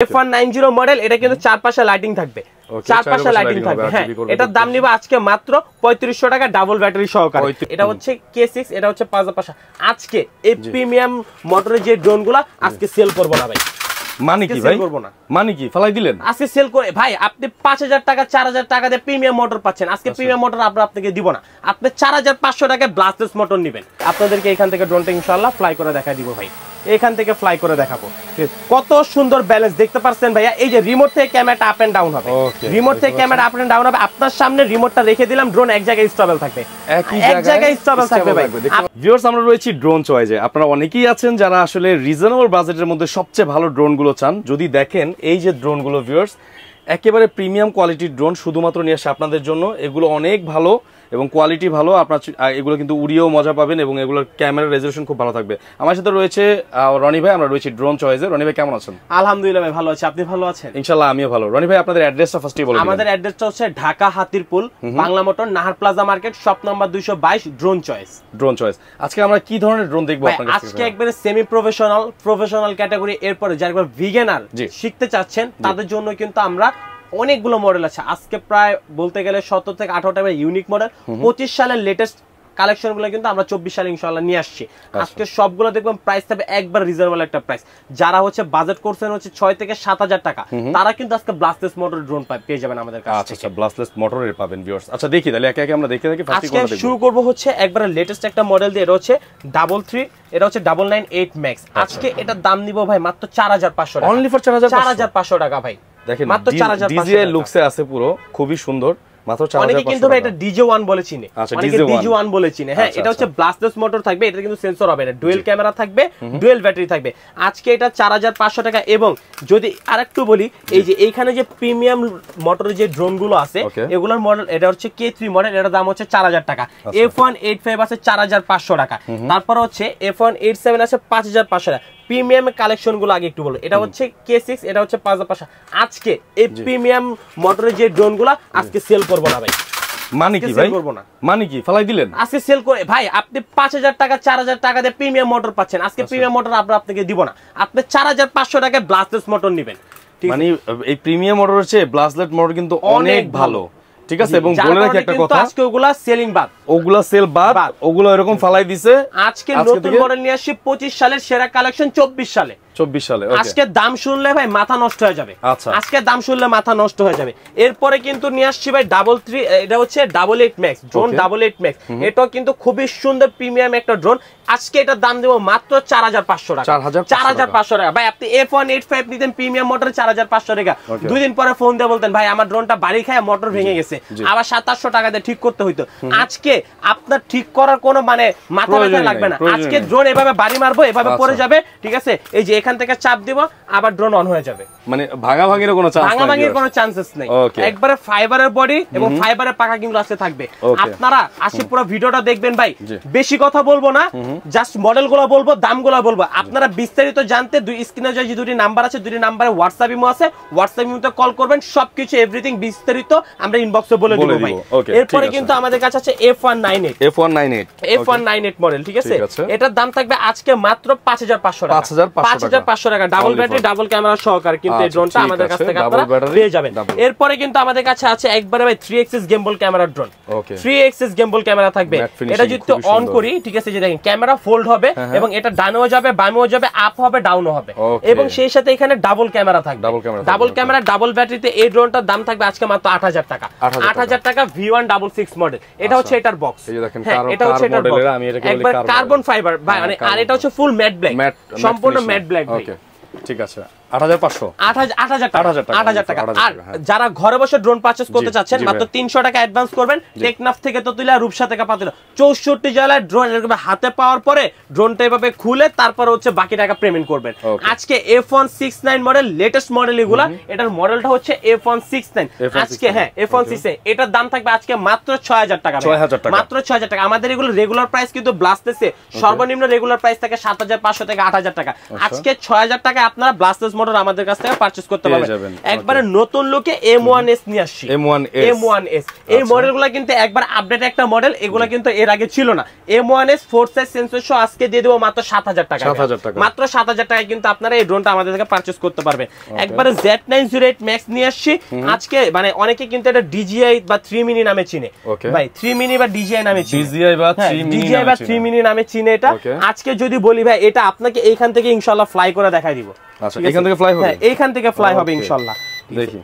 F190 model, এটা কিন্তু চারপাশে লাইটিং থাকবে, চারপাশে লাইটিং থাকবে। হ্যাঁ, এটার দাম নিব আজকে মাত্র 3500 টাকা ডাবল ব্যাটারি সহকারে। এটা হচ্ছে K6, এটা হচ্ছে 5 আজকে এই প্রিমিয়াম মোটরের যে ড্রোনগুলো আজকে সেল করব না ভাই। মানে কি ভাই? মানে কি ফলাই দিলেন আজকে সেল করে ভাই? আপনি 5000 টাকা 4000 টাকা দিয়ে প্রিমিয়াম মোটর পাচ্ছেন, আজকে প্রিমিয়াম মোটর আমরা আপনাকে দিব না। আপনি 4500 টাকায় ব্লাস্টলেস মোটর নেবেন। আপনাদেরকে এখান থেকে ড্রোনটা ইনশাআল্লাহ ফ্লাই করে দেখাই দিব ভাই, এখান থেকে ফ্লাই করে দেখাবো। কত সুন্দর ব্যালেন্স দেখতে পাচ্ছেন ভাইয়া। এই যে রিমোট থেকে ক্যামেরাটা আপ এন্ড ডাউন হবে, রিমোট থেকে ক্যামেরা আপ এন্ড ডাউন হবে। আপনার সামনে রিমোটটা রেখে দিলাম, ড্রোন এক জায়গায় স্টেবল থাকবে, এক জায়গায় স্টেবল থাকবে ভাই। ভিউয়ার্স, আমরা রয়েছি ড্রোন চয়েসে। আপনারা অনেকেই আছেন যারা আসলে রিজনেবল বাজেটের মধ্যে সবচেয়ে ভালো ড্রোনগুলো চান। যদি দেখেন এই যে ড্রোনগুলো ভিউয়ার্স, একেবারে প্রিমিয়াম কোয়ালিটির ড্রোন শুধুমাত্র নিয়ে আসে আপনাদের জন্য। এগুলো অনেক ভালো এবং কোয়ালিটি ভালো, আপনার এগুলো কিন্তু উড়িয়েও মজা পাবেন এবং এগুলোর ক্যামেরা রেজলিউশন খুব ভালো থাকবে। আমার সাথে রয়েছে রনি ভাই, আমরা রয়েছি ড্রোন চয়েসে। রনি ভাই কেমন আছেন? আলহামদুলিল্লাহ ভাই, ভালো আছি। আপনি ভালো আছেন? ইনশাআল্লাহ আমিও ভালো। রনি ভাই, আপনাদের অ্যাড্রেসটা ফার্স্টই বলুন। আমাদের অ্যাড্রেসটা হচ্ছে Dhaka Hatirpul, Bangla motor, Nahar plaza market, shop number 222, drone choice. Drone choice. আজকে আমরা কি ধরনের ড্রোন দেখবো আপনাদের কাছে? আজকে একবারে সেমি প্রফেশনাল, প্রফেশনাল ক্যাটাগরি। এরপরে যারা একবার বিগিনার শিখতে চাচ্ছেন তাদের জন্য কিন্তু আমরা অনেকগুলো মডেল আছে। আজকে প্রায় বলতে গেলে 17 থেকে 18টা ইউনিক মডেল। 25 সালের লেটেস্ট কালেকশন গুলো কিন্তু আমরা 24 সালে ইনশাআল্লাহ নিয়ে আসছি। আজকে সবগুলো দেখবেন প্রাইস থাকবে একবার রিজনেবল একটা প্রাইস। যারা হচ্ছে বাজেট করছেন হচ্ছে 6 থেকে 7000 টাকা, তারা কিন্তু আজকে ব্লাস্টলেস মোটর ড্রোন পেয়ে যাবেন আমাদের কাছে। আচ্ছা, ব্লাস্টলেস মোটরের পাবেন ভিউয়ার্স। আচ্ছা দেখি তাহলে একে একে আমরা দেখে দেখি। ফার্স্টে কোনটা দেখব? শুরু করব হচ্ছে একবার লেটেস্ট একটা মডেল দিয়ে। এটা হচ্ছে 33, এটা হচ্ছে 998 ম্যাক্স। আজকে এটার দাম নিব ভাই মাত্র 4500 টাকা। অনলি ফর 4500 টাকা ভাই। দেখেন মাত্র 4500 ডিজে লুকসে আছে পুরো, খুবই সুন্দর। মাত্র 4500। অনেকে কিন্তু ভাই এটা DJ1 বলে চিনে, অনেকে DJ1 বলে চিনে। হ্যাঁ, এটা হচ্ছে ব্লাস্টলেস মোটর থাকবে, এটা কিন্তু সেন্সর হবে না, ডুয়েল ক্যামেরা থাকবে, ডুয়েল ব্যাটারি থাকবে। আজকে এটা 4500 টাকা। এবং যদি আরেকটু বলি, এই যে এইখানে যে প্রিমিয়াম মোটরের যে ড্রোনগুলো আছে এগুলোর মডেল, এটা হচ্ছে K3 মডেল, এটার দাম হচ্ছে 4000 টাকা। F185 আছে 4500 টাকা। তারপর হচ্ছে F187 আছে 5500 টাকা। প্রিমিয়াম কালেকশন গুলো আগে একটু বলো। এটা হচ্ছে K6, এটা হচ্ছে 5500। আজকে এই প্রিমিয়াম মোটরের যে ড্রোন গুলা আজকে সেল করব না ভাই। মানে কি ভাই? মানে কি ফলাই দিলেন? আজকে সেল করে ভাই, আপনি 5000 টাকা 4000 টাকা দিয়ে প্রিমিয়াম মোটর পাচ্ছেন, আজকে প্রিমিয়াম মোটর আমরা আপনাকে দিব না। আপনি 4500 টাকায় ব্লাস্টলেস মোটর নেবেন। মানে এই প্রিমিয়াম মোটর হচ্ছে ব্লাস্টলেস মোটর কিন্তু অনেক ভালো, ঠিক আছে? এবং বলে রাখি একটা কথা, আজকে ওগুলা সেলিং বাদ, ওগুলা সেল বাদ, ওগুলা এরকম ফালাই দিছে। আজকে নতুন মডেল নিয়ে আসি 25 সালের সেরা কালেকশন 24 সালে। আজকে দাম শুনলে ভাই মাথা নষ্ট হয়ে যাবে। আজকে দাম শুনলে মাথা নষ্ট হয়ে যাবে। এরপরে কিন্তু নিয়ে আসছি ভাই 33, এটা হচ্ছে 88 ম্যাক্স ড্রোন, 88 ম্যাক্স। এটাও কিন্তু খুবই সুন্দর প্রিমিয়াম একটা ড্রোন। আজকে এটার দাম দেব মাত্র 4500 টাকা। 4500 টাকা ভাই। আপনি F185 নিতেন প্রিমিয়াম মোটর 4500 টাকা। 2 দিন পরে ফোন দিয়ে বলতেন ভাই আমার ড্রোনটা বাড়ি খায় মোটর ভেঙে গেছে, আবার 2700 টাকা দিয়ে ঠিক করতে হইতো। আজকে আপনার ঠিক করার কোনো মানে মাথা ব্যথা লাগবে না। আজকে ড্রোন এভাবে বাড়ি মারবো, এভাবে পড়ে যাবে, ঠিক আছে? এই যে এখান থেকে চাপ দিব, আবার ড্রোন অন হয়ে যাবে। মানে ভাঙাভাঙির কোনো চান্স নাই, ভাঙাভাঙির কোনো চান্সেস নাই। একবারে ফাইবারের বডি এবং ফাইবারের পাকা কিন্তু আসতে থাকবে। আপনারা আসি পুরো ভিডিওটা দেখবেন ভাই, বেশি কথা বলবো না, জাস্ট মডেলগুলো বলবো, দামগুলো বলবো। আপনারা বিস্তারিত জানতে স্ক্রিনে যে দুটি নাম্বার আছে, দুটি নাম্বারে হোয়াটসঅ্যাপ ইমো আছে, হোয়াটসঅ্যাপ ইমোতে কল করবেন। সবকিছু এভরিথিং বিস্তারিত আমরা ইনবক্সে বলে দেব ভাই। এরপরে কিন্তু আমাদের কাছে আছে F198 মডেল, ঠিক আছে? এটার দাম থাকবে আজকে মাত্র 5500 টাকা। 5500 টাকা ডাবল ব্যাটারি, ডাবল ক্যামেরা সহকারে কিন্তু এই ড্রোনটা আমাদের কাছ থেকে আপনারা পেয়ে যাবেন। এরপরে কিন্তু আমাদের কাছে আছে একবারে ভাই 3 axis গেমবল camera drone. 3 axis গেমবল camera থাকবে। এটা যদি অন করি, ঠিক আছে, যে দেখেন ক্যামেরা ফোল্ড হবে এবং এটা ডানেও যাবে, বামেও যাবে, আপ হবে, ডাউনও হবে। এবং সেই সাথে এখানে ডাবল ক্যামেরা থাকবে। ডাবল ক্যামেরা, ডাবল ব্যাটারিতে এই ড্রোনটার দাম থাকবে আজকে মাত্র 8000 টাকা। 8000 টাকা V166 মডেল। এটা হচ্ছে এটার বক্স। এটা হচ্ছে এটার বক্স, একবার কার্বন ফাইবার ভাই। মানে আর এটা হচ্ছে ফুল ম্যাট ব্ল্যাক, সম্পূর্ণ ম্যাট ব্ল্যাক ভাই। ঠিক আছে, 8500 টাকা। আর যারা ঘরে বসে ড্রোন পারচেজ করতে চাচ্ছেন, মাত্র 300 টাকা অ্যাডভান্স করবেন। টেকনাফ থেকে তুলিয়া, রূপসা থেকে পাতিলা, 64 জেলায় ড্রোন এরকম হাতে পাওয়ার পরে ড্রোনটা এভাবে খুলে তারপর হচ্ছে বাকি টাকা পেমেন্ট করবেন। আজকে F169 মডেল, লেটেস্ট মডেল এগুলা। এটার মডেলটা হচ্ছে F169 আজকে। হ্যাঁ, F169 এটার দাম থাকবে আজকে মাত্র 6000 টাকা। মাত্র 6000 টাকা। আমাদের এগুলো রেগুলার প্রাইস কিন্তু ব্লাস্টলেসে সর্বনিম্ন রেগুলার প্রাইস থাকে 7500 থেকে 8000 টাকা। আজকে 6000 টাকা আপনারা ব্লাস্টলেস মোটর আমাদের কাছ থেকে পারচেজ করতে পারবেন। একবারে নতুন লুকে M1S নিয়ে আসছি। M1S এই মডেলগুলো কিন্তু একবার আপডেট একটা মডেল, এগুলো কিন্তু এর আগে ছিল না। M1S 4 সাইজ সেন্সর সহ আজকে দিয়ে দেব মাত্র 7000 টাকা। মাত্র 7000 টাকায় কিন্তু আপনারা এই ড্রোনটা আমাদের থেকে পারচেজ করতে পারবেন। একবারে Z908 Max নিয়ে আসছি আজকে, মানে অনেকে কিন্তু এটা DJI বা 3 মিনি নামে চিনে ভাই, 3 মিনি বা DJI নামে চিনে, DJI বা 3 মিনি নামে চিনে এটা। আজকে যদি বলি ভাই এটা আপনাকে এইখান থেকে ইনশাআল্লাহ ফ্লাই করে দেখাই দিব। আচ্ছা এইখান থেকে ফ্লাই হবে? হ্যাঁ এইখান থেকে ফ্লাই হবে ইনশাআল্লাহ। দেখি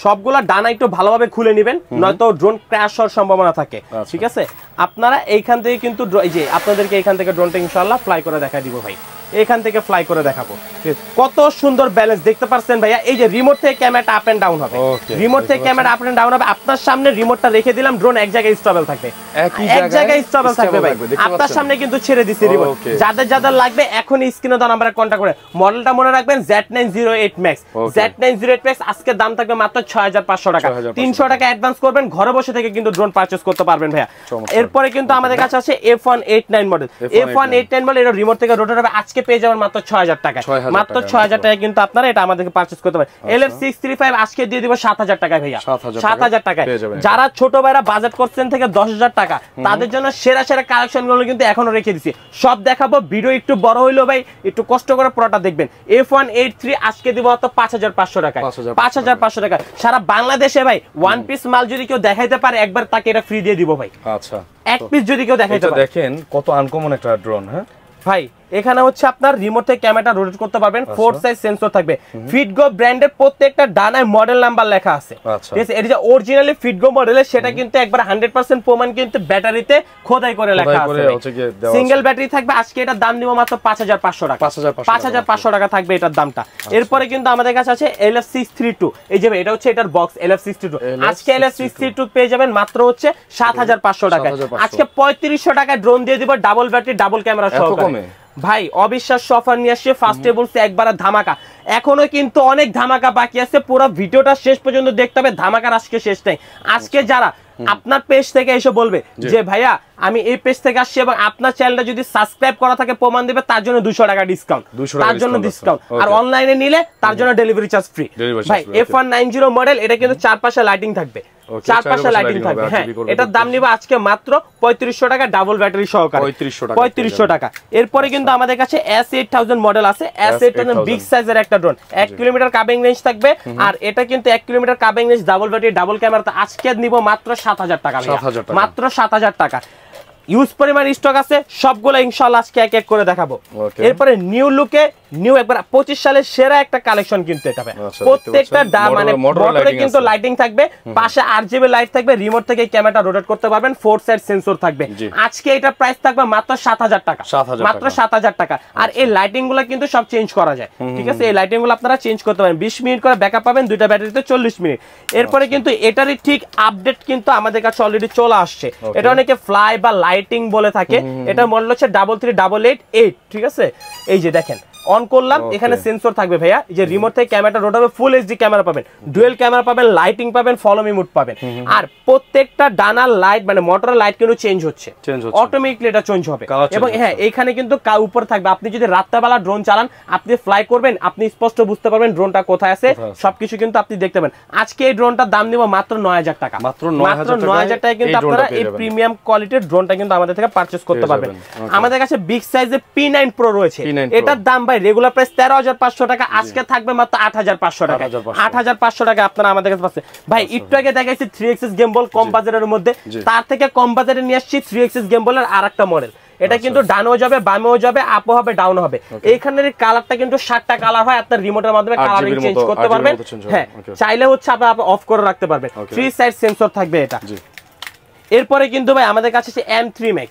সবগুলা ডানা একটু ভালোভাবে খুলে নেবেন, নয়তো ড্রোন ক্র্যাশ হওয়ার সম্ভাবনা থাকে। ঠিক আছে, আপনারা এইখান থেকে কিন্তু এই যে আপনাদেরকে এইখান থেকে ড্রোনটা ইনশাআল্লাহ ফ্লাই করে দেখাই দিব ভাই। এখান থেকে ফ্লাই করে দেখাবো, কত সুন্দর ব্যালেন্স দেখতে পাচ্ছেন ভাইয়া। এই যে রিমোট থেকে ক্যামেরাটা আপ এন্ড ডাউন হবে, রিমোট থেকে ক্যামেরা আপ এন্ড ডাউন হবে। আপনার সামনে রিমোটটা রেখে দিলাম, ড্রোন এক জায়গায় স্টেবল থাকবে, এক জায়গায় স্টেবল থাকবে ভাই। আপনার সামনে কিন্তু ছেড়ে দিছি রিমোট। যাদের যাদের লাগবে এখন স্ক্রিনে দেওয়া নাম্বারে কন্টাক্ট করে। মডেলটা মনে রাখবেন Z908 Max। Z908 Max আজকে দাম থাকবে মাত্র 6500 টাকা। 300 টাকা অ্যাডভান্স করবেন, ঘরে বসে থেকে কিন্তু ড্রোন পারচেজ করতে পারবেন ভাইয়া। এরপরে কিন্তু আমাদের কাছে আছে F189 মডেল। F189 মডেল এটা রিমোট থেকে রোটেট হবে, আজকে পেয়ে যাবেন মাত্র 6000 টাকা। মাত্র 6000 টাকা কিন্তু আপনারা এটা আমাদেরকে পারচেজ করতে পারেন। LF635 আজকে দিয়ে দিব 7000 টাকা ভাইয়া, 7000 টাকা। যারা ছোট ভাইরা বাজেট করছেন থেকে 10000 টাকা, তাদের জন্য সেরা সেরা কালেকশনগুলো কিন্তু এখনো রেখে দিছি, সব দেখাবো। ভিডিও একটু বড় হইলো ভাই, একটু কষ্ট করে পুরোটা দেখবেন। F183 আজকে দিব মাত্র 5500 টাকা, 5500 টাকা। সারা বাংলাদেশে ভাই ওয়ান পিস মাল যদি কেউ দেখাইতে পারে একবার তাকে এটা ফ্রি দিয়ে দিব ভাই। আচ্ছা এক পিস যদি কেউ দেখাইতে পারে। দেখেন কত আনকমন একটা ড্রোন। হ্যাঁ ভাই এখানে হচ্ছে আপনার রিমোট থেকে ক্যামেরাটা রোটেট করতে পারবেন, 4 সাইজ সেন্সর থাকবে। ফিটগো ব্র্যান্ডের প্রত্যেকটা ডানায় মডেল নাম্বার লেখা আছে। ঠিক আছে, এটা যে অরিজিনালি ফিটগো মডেলের সেটা কিন্তু একবার 100% প্রমাণ কিন্তু ব্যাটারিতে খোদাই করে লেখা আছে। সিঙ্গেল ব্যাটারি থাকবে। আজকে এটার দাম দিব মাত্র 5500 টাকা, 5500 টাকা থাকবে এটার দামটা। এরপরে কিন্তু আমাদের কাছে আছে LF632। এই যে এটা হচ্ছে এটার বক্স LF632। আজকে LF632 পেয়ে যাবেন মাত্র হচ্ছে 7500 টাকা। আজকে 3500 টাকা ড্রোন দিয়ে দিব, ডাবল ব্যাটারি ডাবল ক্যামেরা সহকারে ভাই। অবিশ্বাস্য অফার নিয়ে আসছে ফার্স্টে বলছে একবার ধামাকা। এখনো কিন্তু অনেক ধামাকা বাকি আছে, পুরো ভিডিওটা শেষ পর্যন্ত দেখতে হবে। ধামাকার আজকে শেষ নাই। আজকে যারা আপনার পেজ থেকে এসে বলবে যে ভাইয়া আমি এই পেজ থেকে আসছি এবং আপনার চ্যানেলটা যদি সাবস্ক্রাইব করা থাকে প্রমাণ দিবে, তার জন্য 200 টাকা ডিসকাউন্ট, তার জন্য ডিসকাউন্ট। আর অনলাইনে নিলে তার জন্য ডেলিভারি চার্জ ফ্রি ভাই। F190 মডেল, এটা কিন্তু চারপাশে লাইটিং থাকবে, চারপাশে লাইটিং থাকবে। হ্যাঁ এটার দাম নিব আজকে মাত্র 3500 টাকা, ডাবল ব্যাটারি সহকারে 3500 টাকা। এরপরে কিন্তু আমাদের কাছে S8000 মডেল আছে। S8000 বিগ সাইজের একটা ড্রোন, 1 কিলোমিটার কাবিং রেঞ্জ থাকবে। আর এটা কিন্তু 1 kilometre covering range, double battery double camera. আজকে নিব মাত্র 7000 টাকা, মাত্র 7000 টাকা। ইউজ পরিমাণ স্টক আছে, সবগুলো ইনশাআল্লাহ আজকে এক এক করে দেখাবো। এরপরে নিউ লুকে নিউ একবার 25 সালের সেরা একটা কালেকশন কিন্তু এটা হবে। প্রত্যেকটা মানে মোটরে কিন্তু লাইটিং থাকবে, পাশে RGB লাইট থাকবে, রিমোট থেকে ক্যামেরাটা রোটেট করতে পারবেন, 4 সাইড সেন্সর থাকবে। আজকে এটা প্রাইস থাকবে মাত্র 7000 টাকা, মাত্র 7000 টাকা। আর এই লাইটিং গুলো কিন্তু সব চেঞ্জ করা যায়। ঠিক আছে, এই লাইটিং গুলো আপনারা চেঞ্জ করতে পারেন। 20 মিনিট করে ব্যাকআপ পাবেন, দুইটা ব্যাটারিতে 40 মিনিট। এরপরে কিন্তু এটারই ঠিক আপডেট কিন্তু আমাদের কাছে অলরেডি চলে আসছে। এটা অনেকে ফ্লাই বা লাইটিং বলে থাকে। এটা মডেল হচ্ছে 33888। ঠিক আছে, এই যে দেখেন অন করলাম, এখানে সেন্সর থাকবে ভাইয়া। যে রিমোট থেকে ক্যামেরাটা রোট হবে, ফুল এইচডি ক্যামেরা পাবেন, ডুয়েল ক্যামেরা পাবেন, লাইটিং পাবেন, ফলো মি মোড পাবেন। আর প্রত্যেকটা ডানার লাইট মানে মোটরের লাইট কিন্তু চেঞ্জ হচ্ছে, অটোমেটিকলি এটা চেঞ্জ হবে। এবং হ্যাঁ এখানে কিন্তু উপর থাকবে, আপনি যদি রাত্রেবেলা ড্রোন চালান, আপনি ফ্লাই করবেন, আপনি স্পষ্ট বুঝতে পারবেন ড্রোনটা কোথায় আছে, সবকিছু কিন্তু আপনি দেখতে পাবেন। আজকে এই ড্রোনটার দাম নিব মাত্র 9000 টাকা, মাত্র 9000 টাকা কিন্তু আপনারা এই প্রিমিয়াম কোয়ালিটির ড্রোনটা কিন্তু আমাদের থেকে পারচেজ করতে পারবেন। আমাদের কাছে বিগ সাইজের P9 Pro রয়েছে, এটার দাম ভাই রেগুলার প্রাইস 13500 টাকা, আজকে থাকবে মাত্র 8500 টাকা, 8500 টাকা আপনারা আমাদের কাছে পাচ্ছেন ভাই। একটু আগে দেখাইছি 3 গেমবল কম বাজারের মধ্যে, তার থেকে কম বাজারে নিয়ে আসছি 3 গেমবলের আরেকটা মডেল। এটা কিন্তু ডানও যাবে, বামেও যাবে, আপও হবে, ডাউন হবে। এইখানের কালারটা কিন্তু 7টা কালার হয়, আপনার রিমোটের মাধ্যমে কালারিং চেঞ্জ করতে পারবেন। হ্যাঁ চাইলে হচ্ছে আপনি অফ করে রাখতে পারবেন। 3 সাইড সেন্সর থাকবে এটা। এরপরে কিন্তু ভাই আমাদের কাছে আছে M3 Max,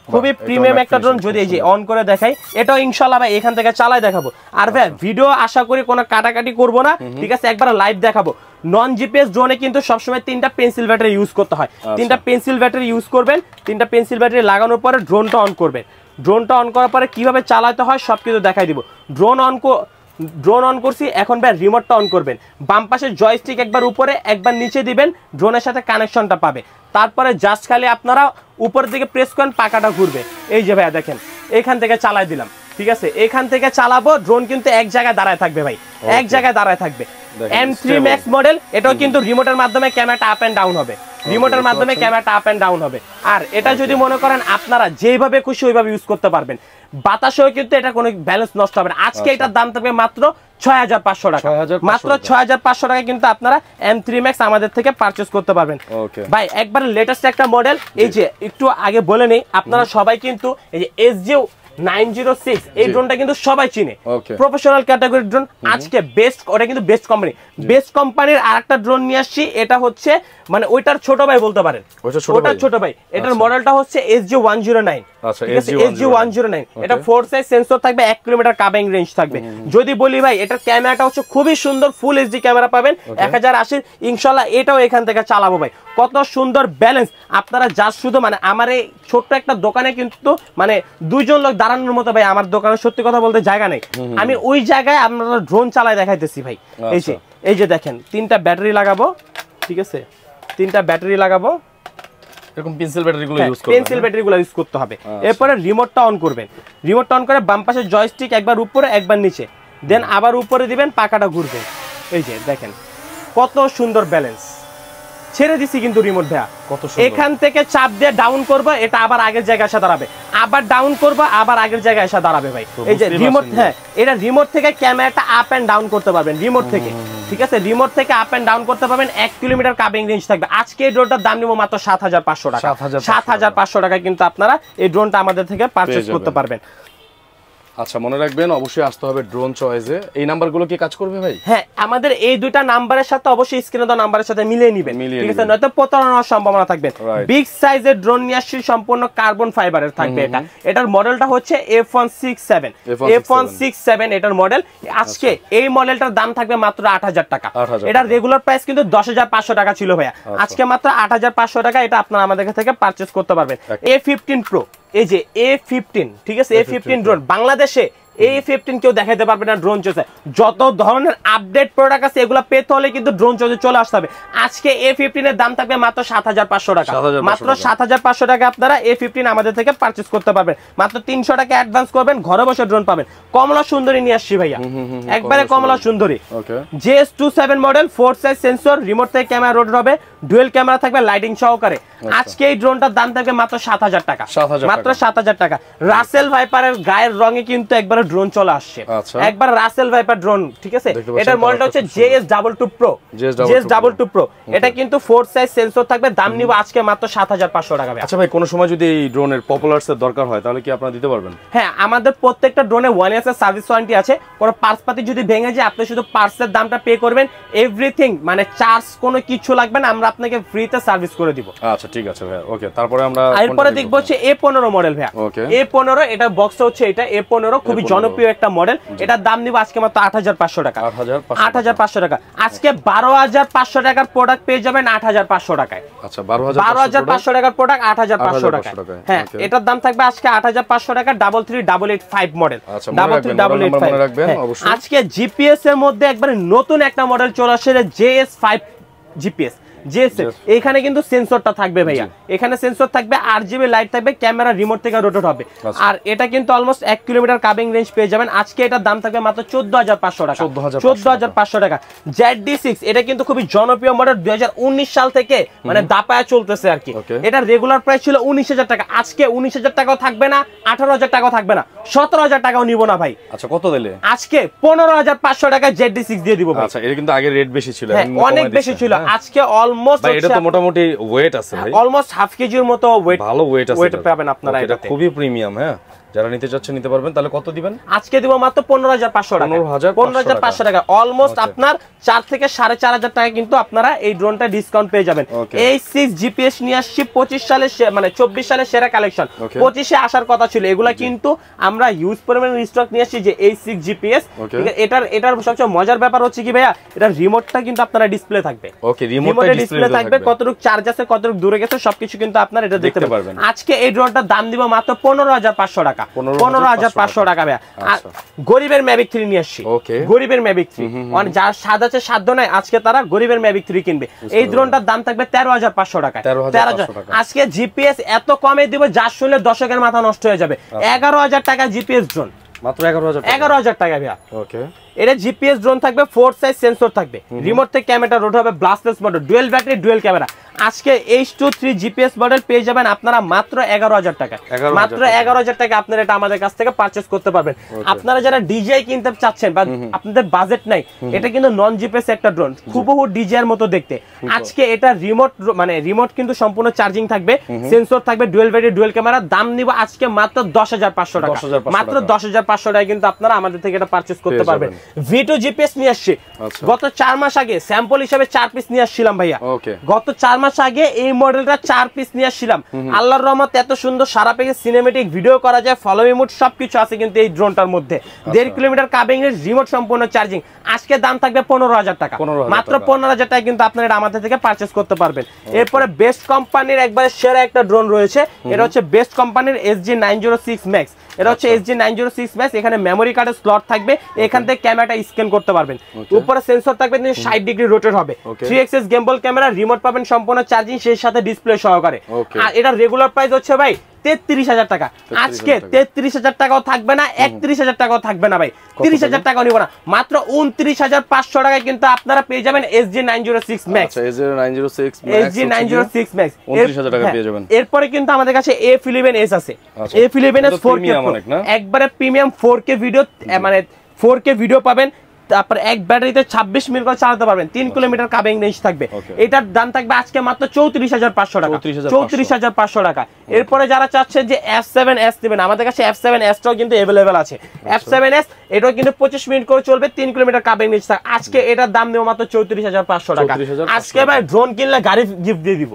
খুবই প্রিমিয়াম একটা ড্রোন। যদি এই যে অন করে দেখাই, এটাও ইনশাআল্লাহ ভাই এখান থেকে চালাই দেখাবো। আর ভাই ভিডিও আশা করি কোনো কাটাকাটি করব না, ঠিক আছে, একবার লাইভ দেখাবো। নন জিপিএস ড্রোনে কিন্তু সবসময় 3টা পেন্সিল ব্যাটারি ইউজ করতে হয়। 3টা পেন্সিল ব্যাটারি ইউজ করবেন, 3টা পেন্সিল ব্যাটারি লাগানোর পরে ড্রোনটা অন করবেন। ড্রোনটা অন করার পরে কিভাবে চালাতে হয় সবকিছু দেখাই দিব। ড্রোন অন করছি, এখন ভাই রিমোটটা অন করবেন। বাম পাশে জয়স্টিক একবার উপরে একবার নিচে দিবেন, ড্রোনের সাথে কানেকশনটা পাবে। তারপরে জাস্ট খালি আপনারা উপর দিকে প্রেস করেন, পাখাটা ঘুরবে। এই যে ভাইয়া দেখেন, এখান থেকে চালাই দিলাম, ঠিক আছে, এখান থেকে চালাবো, ড্রোন কিন্তু এক জায়গায় দাঁড়ায় থাকবে ভাই, এক জায়গায় দাঁড়ায় থাকবে। M3 Max মডেল, এটাও কিন্তু রিমোটের মাধ্যমে ক্যামেরাটা আপ এন্ড ডাউন হবে, রিমোটের মাধ্যমে ক্যামেরাটা আপ এন্ড ডাউন হবে। আর এটা যদি মনে করেন আপনারা যেভাবে খুশি ওইভাবে ইউজ করতে পারবেন, বাতাসেও কিন্তু এটা কোনো ব্যালেন্স নষ্ট হবে না। আজকে এটার দাম থাকবে মাত্র 6500 টাকা, মাত্র 6500 টাকা কিন্তু আপনারা M3 Max আমাদের থেকে পারচেজ করতে পারবেন ভাই। একবার লেটেস্ট একটা মডেল, এই যে একটু আগে বলে নেই, আপনারা সবাই কিন্তু এই যে SG906 এই ড্রোনটা কিন্তু সবাই চিনে, প্রফেশনাল ক্যাটাগরি ড্রোন। আজকে বেস্ট, ওটা কিন্তু বেস্ট কোম্পানি, বেস্ট কোম্পানির আরেকটা ড্রোন নিয়ে আসছি, এটা হচ্ছে মানে ওইটার ছোট ভাই বলতে পারেন, ওটার ছোট ভাই। এটার মডেলটা হচ্ছে SG109, ঠিক আছে, SG109। এটা 4 সাইজ সেন্সর থাকবে, 1 কিলোমিটার কাভিং রেঞ্জ থাকবে। যদি বলি ভাই এটার ক্যামেরাটা হচ্ছে খুবই সুন্দর, ফুল এইচডি ক্যামেরা পাবেন 1080, ইনশাআল্লাহ এটাও এখান থেকে চালাবো ভাই। কত সুন্দর ব্যালেন্স, আপনারা জাস্ট শুধু মানে আমার এই ছোট্ট একটা দোকানে কিন্তু মানে 2 জন লোক দাঁড়ানোর মতো ভাই আমার দোকানে সত্যি কথা বলতে জায়গা নেই। আমি ওই জায়গায় আপনারা ড্রোন চালায় দেখাইতেছি ভাই। এই যে দেখেন 3টা ব্যাটারি লাগাবো, ঠিক আছে, 3টা ব্যাটারি লাগাবো, এরকম পেন্সিল ব্যাটারিগুলো ইউজ করবেন, পেন্সিল ব্যাটারিগুলো ইউজ করতে হবে। এরপরে রিমোটটা অন করবেন, রিমোটটা অন করে বাম পাশে জয়স্টিক একবার উপরে একবার নিচে, দেন আবার উপরে দিবেন, পাখাটা ঘুরবে। এই যে দেখেন কত সুন্দর ব্যালেন্স, ছেড়ে দিছি কিন্তু রিমোট ভাইয়া, এখান থেকে চাপ দিয়ে ডাউন করবো, এটা আবার আগের জায়গায় এসে দাঁড়াবে, আবার ডাউন করবো, আবার আগের জায়গায় এসে দাঁড়াবে ভাই। এই যে রিমোট, হ্যাঁ এটা রিমোট থেকে ক্যামেরাটা আপ এন্ড ডাউন করতে পারবেন রিমোট থেকে, ঠিক আছে, রিমোট থেকে আপ এন্ড ডাউন করতে পারবেন। 1 কিলোমিটার কাভিং রেঞ্জ থাকবে। আজকে এই ড্রোনটার দাম নিব মাত্র 7500 টাকা, 7500 টাকায় কিন্তু আপনারা এই ড্রোনটা আমাদের থেকে পারচেজ করতে পারবেন। আচ্ছা মনে রাখবেন অবশ্যই আসতে হবে ড্রোন চয়েসে। এই নাম্বারগুলো কি কাজ করবে ভাই? হ্যাঁ আমাদের এই দুইটা নাম্বারের সাথে অবশ্যই স্ক্রিনে দেওয়া নাম্বারের সাথে মিলিয়ে নেবেন, ঠিক আছে, নয়তো প্রতারণার সম্ভাবনা থাকবে। বিগ সাইজের ড্রোন নিয়ে আসছি, সম্পূর্ণ কার্বন ফাইবারের থাকবে এটা। এটার মডেলটা হচ্ছে F167 এটার মডেল। আজকে এই মডেলটার দাম থাকবে মাত্র 8000 টাকা। এটার রেগুলার প্রাইস কিন্তু 10500 টাকা ছিল ভাইয়া, আজকে মাত্র 8500 টাকা এটা আপনারা আমাদের থেকে পারচেজ করতে পারবেন। A15 Pro, এই যে A15, ঠিক আছে, A15 ড্রোন বাংলাদেশে A15 কেউ দেখাইতে পারবে না ড্রোন চয়েসে। যত ধরনের আপডেট প্রোডাক্ট আছে এগুলো পেতে হলে কিন্তু ড্রোন চয়েসে চলে আসতে হবে। আজকে A15 এর দাম থাকবে মাত্র 7500 টাকা, মাত্র 7500 টাকা আপনারা A15 আমাদের থেকে পারচেজ করতে পারবেন। মাত্র 300 টাকা অ্যাডভান্স করবেন, ঘরে বসে ড্রোন পাবেন। কমলা সুন্দরী নিয়ে আসছি ভাইয়া, একবারে কমলা সুন্দরী, JS27 model, 4 size sensor, remote থেকে ক্যামেরা রোটেট হবে, ডুয়েল ক্যামেরা থাকবে লাইটিং সহকারে। আজকে এই ড্রোনটার দাম থাকবে মাত্র 7000 টাকা, মাত্র 7000 টাকা। রাসেল ভাইপারের গায়ের রঙে কিন্তু একবার ড্রোন চলে আসছে, একবার রাসেল ভাইপার ড্রোন, ঠিক আছে। এটার মডেলটা হচ্ছে JS22 Pro, JS22 Pro। এটা কিন্তু 4 সাইজ সেন্সর থাকবে, দাম নিব আজকে মাত্র 7500 টাকা। আচ্ছা ভাই কোন সময় যদি এই ড্রোনের পপুলারস এর দরকার হয় তাহলে কি আপনারা দিতে পারবেন? হ্যাঁ আমাদের প্রত্যেকটা ড্রোনে 1 ইয়ার্স সার্ভিস ওয়ারেন্টি আছে। কোনো পার্টস পাতি যদি ভেঙে যায় আপনি শুধু পার্টসের দামটা পে করবেন, এভরিথিং মানে চার্জ কোনো কিছু লাগবে না, আমরা আপনাকে ফ্রিতে সার্ভিস করে দিব। আচ্ছা ঠিক আছে ভাই, ওকে। তারপরে আমরা এরপরে দেখব হচ্ছে A15 মডেল ভাইয়া, A15 এটা বক্স হচ্ছে এটা A15 খুবই জনপ্রিয় একটা মডেল। এটার দাম নিব আজকে মাত্র 8500 টাকা, 8500 টাকা। আজকে 12500 টাকার প্রোডাক্ট পেয়ে যাবেন 8500 টাকায়। আচ্ছা 12500 টাকার প্রোডাক্ট 8500 টাকা। হ্যাঁ এটার দাম থাকবে আজকে 8500 টাকা, 33885 মডেল, 33885। আজকে জিপিএস এর মধ্যে একবারে নতুন একটা মডেল চলে আসছে, JS5 জিপিএস। এখানে কিন্তু সেন্সরটা থাকবে ভাইয়া, এখানে সেন্সর থাকবে, RGB লাইট থাকবে, ক্যামেরা রিমোট থেকে রোটেট হবে। আর এটা কিন্তু অলমোস্ট 1 কিলোমিটার কাভিং রেঞ্জ পেয়ে যাবেন। আজকে এটার দাম থাকবে মাত্র 14500 টাকা, 14500 টাকা। ZD6 এটা কিন্তু খুবই জনপ্রিয় মডেল, 2019 সাল থেকে মানে দাপায়া চলতেছে আর কি। এটা রেগুলার প্রাইস ছিল 19000 টাকা, আজকে 19000 টাকাও থাকবে না, 18000 টাকাও থাকবে না, 17000 টাকাও নিব না ভাই। আচ্ছা কত দিলে? আজকে 15500 টাকা ZD6 দিয়ে দিব ভাই। আচ্ছা এটা কিন্তু আগে রেট বেশি ছিল, অনেক বেশি ছিল, আজকে অলমোস্ট এটা তো মোটামুটি ওয়েট আছে ভাই, অলমোস্ট হাফ কেজির মতো ওয়েট, ভালো ওয়েট আছে, ওয়েট পাবেন আপনারা। এটা খুবই প্রিমিয়াম। হ্যাঁ যারা নিতে চাচ্ছেন নিতে পারবেন। তাহলে কত দিবেন? আজকে দিব মাত্র 15500 টাকা, 15500 টাকা। অলমোস্ট আপনার 4 থেকে 4500 টাকা কিন্তু আপনারা এই ড্রোনটা ডিসকাউন্ট পেয়ে যাবেন। A6 জিপিএস নিয়ে আসছি 25 সালে, মানে 24 সালে সেরা কালেকশন, 25 এ আসার কথা ছিল, এগুলা কিন্তু আমরা ইউজ পরিমাণে স্টক নিয়ে আসছি যে A6 জিপিএস। এটার সবচেয়ে মজার ব্যাপার হচ্ছে কি ভাইয়া, এটার রিমোটটা কিন্তু আপনারা ডিসপ্লে থাকবে। ওকে রিমোটে ডিসপ্লে থাকবে, কতটুকু চার্জ আছে, কতটুকু দূরে গেছে সবকিছু কিন্তু আপনারা এটা দেখতে পারবেন। আজকে এই ড্রোনটার দাম দিব মাত্র 15500 টাকা, টাকা, 15,500 টাকা ভাইয়া। গরিবের ম্যাভিক 3 নিয়ে আসছি, গরিবের ম্যাভিক 3, মানে যার স্বাদ আছে সাধ্য নাই, আজকে তারা গরিবের ম্যাভিক 3 কিনবে। এই ড্রোনটার দাম থাকবে 13,500 টাকায়। 13,000 আজকে জিপিএস এত কমে দিব যা শুনলে দর্শকের মাথা নষ্ট হয়ে যাবে। 11,000 টাকা জিপিএস ড্রোন, মাত্র 11,000 টাকা ভাইয়া। ওকে, এটা জিপিএস ড্রোন থাকবে, 4 সাইজ সেন্সর থাকবে, রিমোট থেকে ক্যামেরা রোড হবে, ব্লাস্টলেস model, dual battery, dual camera. আজকে H23 জিপিএস মডেল পেয়ে যাবেন আপনারা মাত্র 11,000 টাকা, মাত্র 11,000 টাকা আপনারা এটা আমাদের কাছ থেকে পারচেজ করতে পারবেন। আপনারা যারা ডিজিআই কিনতে চাচ্ছেন বা আপনাদের বাজেট নাই, এটা কিন্তু নন জিপিএস একটা ড্রোন, হুবহু ডিজিআই এর মতো দেখতে। আজকে এটা রিমোট, মানে রিমোট কিন্তু সম্পূর্ণ চার্জিং থাকবে, সেন্সর থাকবে, ডুয়েল ব্যাটারি, ডুয়েল ক্যামেরা। দাম নিব আজকে মাত্র 10,500 টাকা, মাত্র 10,500 টাকা কিন্তু আপনারা আমাদের থেকে এটা পারচেজ করতে পারবেন। V2 জিপিএস নিয়ে আসছে, গত 4 মাস আগে স্যাম্পল হিসেবে 4 পিস নিয়ে আসছিলাম ভাইয়া। গত 4 মাস আগে এই মডেলটা 4 পিস নিয়ে আসছিলাম। আল্লাহর রহমত এত সুন্দর সারা পেয়ে সিনেমেটিক ভিডিও করা যায়, ফলো মি মোড সবকিছু আছে কিন্তু এই ড্রোনটার মধ্যে। 1.5 কিলোমিটার কাবিং এর রিমোট সম্পূর্ণ চার্জিং। আজকে দাম থাকবে 15,000 টাকা, মাত্র 15,000 টাকা কিন্তু আপনারা এটা আমাদের থেকে পারচেজ করতে পারবেন। এরপরে বেস্ট কোম্পানির একবারে সেরা একটা ড্রোন রয়েছে, এটা হচ্ছে বেস্ট কোম্পানির SG906 Max। এটা হচ্ছে SG906 Max, এখানে মেমোরি কার্ডের স্লট থাকবে, এখান থেকে ক্যামেরাটা স্ক্যান করতে পারবেন। উপরে সেন্সর থাকবে, 60 ডিগ্রি রোটেট হবে, 3 গেম্বল ক্যামেরা, রিমোট পাবেন সম্পূর্ণ চার্জিং, সেই সাথে ডিসপ্লে সহকারে। আর এটা রেগুলার প্রাইস হচ্ছে ভাই 33,000 টাকা। আজকে 33,000 টাকাও থাকবে না, 31,000 টাকাও থাকবে না ভাই, 30,000 টাকাও নিব না, মাত্র 29,500 টাকায় কিন্তু আপনারা পেয়ে যাবেন SG906 Max। SG906 Max 29,000 টাকা পেয়ে যাবেন। এরপরে কিন্তু আমাদের কাছে F11s আছে, F11s 4K একবারে প্রিমিয়াম 4K ভিডিও, মানে 4K ভিডিও পাবেন। তারপর এক ব্যাটারিতে 26 মিনিট করে চালাতে পারবেন, 3 কিলোমিটার কাবিং রেঞ্জ থাকবে। এটার দাম থাকবে আজকে মাত্র 34,500 টাকা, 34,500 টাকা। এরপরে যারা চাচ্ছেন যে F7s নেবেন, আমাদের কাছে F7s টাও কিন্তু अवेलेबल আছে। F7s এটাও কিন্তু 25 মিনিট করে চলবে, 3 কিলোমিটার কাবিং রেঞ্জ থাকে। আজকে এটার দাম নেব মাত্র 34,500 টাকা। আজকে ভাই ড্রোন কিনলে গাড়ি গিফট দিয়ে দিব,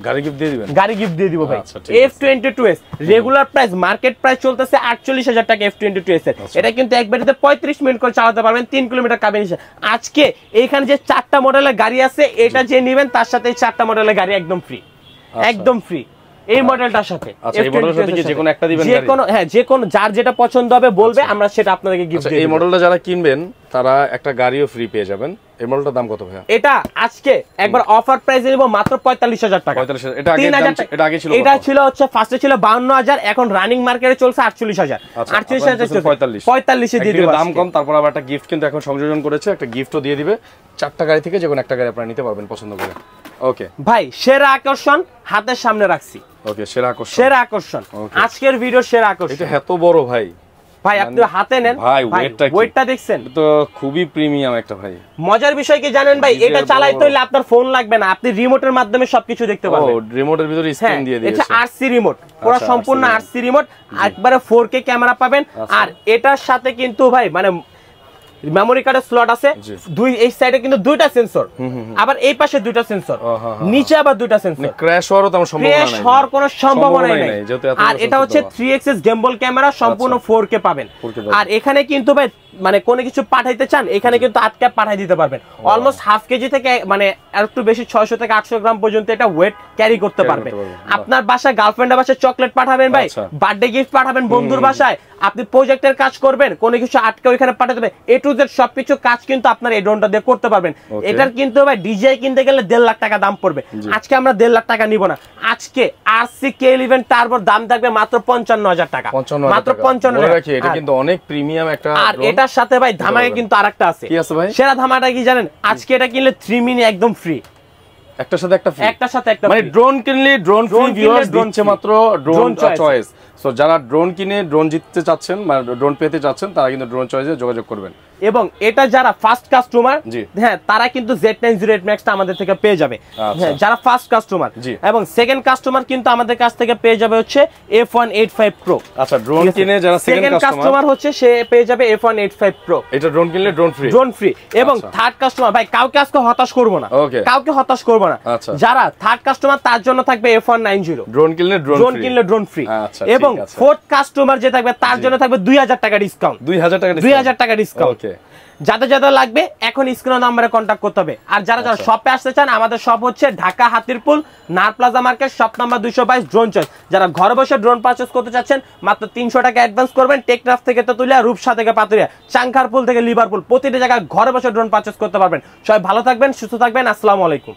গাড়ি গিফট দিয়ে দিবেন, গাড়ি গিফট দিয়ে দিব ভাই। F22s regular price market price চলতেছে 48,000 টাকা F22s এর। এটা কিন্তু এক ব্যাটারিতে 35 মিনিট করে চালাতে পারবেন, 3 কিলোমিটার কাবিং। আজকে এইখানে যে 4টা মডেলের গাড়ি আছে, এটা যে নেবেন তার সাথে এই 4টা মডেলের গাড়ি একদম ফ্রি, একদম ফ্রি এই মডেলটার সাথে। এই মডেলের সাথে কি যে কোনো একটা দিবেন, যে কোনো, হ্যাঁ যে কোনো, যার যেটা পছন্দ হবে বলবে, আমরা সেটা আপনাদেরকে গিফট দেব। এই মডেলটা যারা কিনবেন তারা একটা গাড়িও ফ্রি পেয়ে যাবেন। এই মডেলটার দাম কত ভাইয়া? এটা আজকে একবার অফার প্রাইসে নিব মাত্র 45,000 টাকা। 45,000 এটা আগে দাম, এটা আগে ছিল, এটা ছিল হচ্ছে ফার্স্টে ছিল 52,000, এখন রানিং মার্কেটে চলছে 48,000। 48,000 45 এ দিয়ে দিব, দাম কম। তারপর আবার একটা গিফট কিন্তু এখন সংযোজন করেছে, একটা গিফটও দিয়ে দিবে। 4টা গাড়ি থেকে যে কোনো একটা গাড়ি আপনারা নিতে পারবেন পছন্দ করে। ওকে ভাই, সেরা আকর্ষণ হাতের সামনে রাখছি। ওকে, সেরা আকর্ষণ, সেরা আকর্ষণ আজকের ভিডিও সেরা আকর্ষণ। এটা এত বড় ভাই, ভাই আপনি হাতে নেন ভাই, ওয়েটটা দেখছেন তো, খুবই প্রিমিয়াম একটা ভাই। মজার বিষয় কি জানেন ভাই, এটা চালাইতে হলে আপনার ফোন লাগবে না, আপনি রিমোটের মাধ্যমে সবকিছু দেখতে পারবেন। রিমোটের ভিতরে স্ক্রিন দিয়ে দিয়েছে, এটা আরসি রিমোট, পুরো সম্পূর্ণ আরসি রিমোট, একবারে 4K ক্যামেরা পাবেন। আর এটার সাথে কিন্তু ভাই মানে মেমোরি কার্ডের স্লট আছে, দুই এই সাইডে কিন্তু দুইটা সেন্সর, আবার এই পাশে দুইটা সেন্সর, নিচে আবার দুইটা সেন্সর। ক্র্যাশ হওয়ারও তেমন সম্ভাবনা নাই, ক্র্যাশ হওয়ার কোনো সম্ভাবনা নাই। আর এটা হচ্ছে 3 গেম্বল ক্যামেরা, সম্পূর্ণ 4K পাবেন। আর এখানে কিন্তু ভাই মানে কোনো কিছু পাঠাইতে চান, এখানে কিন্তু আটকে পাঠাই দিতে পারবেন। অলমোস্ট হাফ কেজি থেকে মানে আর একটু বেশি 600 থেকে 800 গ্রাম পর্যন্ত এটা ওয়েট ক্যারি করতে পারবে। আপনার বাসায় গার্লফ্রেন্ডের বাসায় চকলেট পাঠাবেন ভাই, বার্থডে গিফট পাঠাবেন বন্ধুর বাসায়, আপনি প্রজেক্টের কাজ করবেন, কোনো কিছু আটকে ওইখানে পাঠাতে হবে, A to Z সবকিছু কাজ কিন্তু আপনার এই ড্রোনটা দিয়ে করতে পারবেন। এটার কিন্তু ভাই ডিজিআই কিনতে গেলে 1.5 লাখ টাকা দাম পড়বে, আজকে আমরা 1.5 লাখ টাকা নিব না। আজকে আরসি K11 টার্বোর দাম থাকবে মাত্র 55,000 টাকা, মাত্র 55,000। এটা কিন্তু অনেক প্রিমিয়াম একটা। আর এটার সাথে ভাই ধামাকা কিন্তু আরেকটা আছে। কি আছে ভাই? সেরা ধামাকাটা কি জানেন? আজকে এটা কিনলে 3 মিনি একদম ফ্রি, একটার সাথে একটা ফ্রি, একটার সাথে একটা, মানে ড্রোন কিনলে ড্রোন ফ্রি, ভিউয়ার্স দিচ্ছে মাত্র ড্রোন চয়েস। সো যারা ড্রোন কিনে ড্রোন জিততে চাচ্ছেন মানে ড্রোন পেতে চাচ্ছেন, তারা কিন্তু ড্রোন চয়েসে যোগাযোগ করবেন। এবং এটা যারা ফার্স্ট কাস্টমার, হ্যাঁ তারা কিন্তু Z908 Max টা আমাদের থেকে পেয়ে যাবে, হ্যাঁ যারা ফার্স্ট কাস্টমার। এবং সেকেন্ড কাস্টমার কিন্তু আমাদের কাছ থেকে পেয়ে যাবে হচ্ছে F185 Pro। আচ্ছা, ড্রোন কিনে যারা সেকেন্ড কাস্টমার হচ্ছে সে পেয়ে যাবে F185 Pro। এটা ড্রোন কিনলে ড্রোন ফ্রি, ড্রোন ফ্রি। এবং থার্ড কাস্টমার ভাই কাউকে আজকে হতাশ করব না, কাউকে হতাশ করব না। যারা থার্ড কাস্টমার তার জন্য থাকবে F190, ড্রোন কিনলে ড্রোন ফ্রি। এবং ফোর্থ কাস্টমার যে থাকবে তার জন্য থাকবে 2000 টাকা ডিসকাউন্ট। 2000 টাকা ডিসকাউন্ট। যাদের যাদের লাগবে এখন স্ক্রিন নাম্বারে কন্ট্যাক্ট করতে হবে। আর যারা যারা শপে আসতে চান, আমাদের শপ হচ্ছে ঢাকা হাতিরপুল নার plaza market, shop number 222, drone choice. যারা ঘরে বসে ড্রোন পারচেজ করতে চাচ্ছেন মাত্র 300 টাকা অ্যাডভান্স করবেন। টেকনাফ থেকে তেতুলিয়া, রূপসা থেকে পাতুরিয়া, চাংখারপুল থেকে লিভারপুল, প্রতিটা জায়গায় ঘরে বসে ড্রোন পারচেজ করতে পারবেন। সবাই ভালো থাকবেন, সুস্থ থাকবেন। আসসালামু আলাইকুম।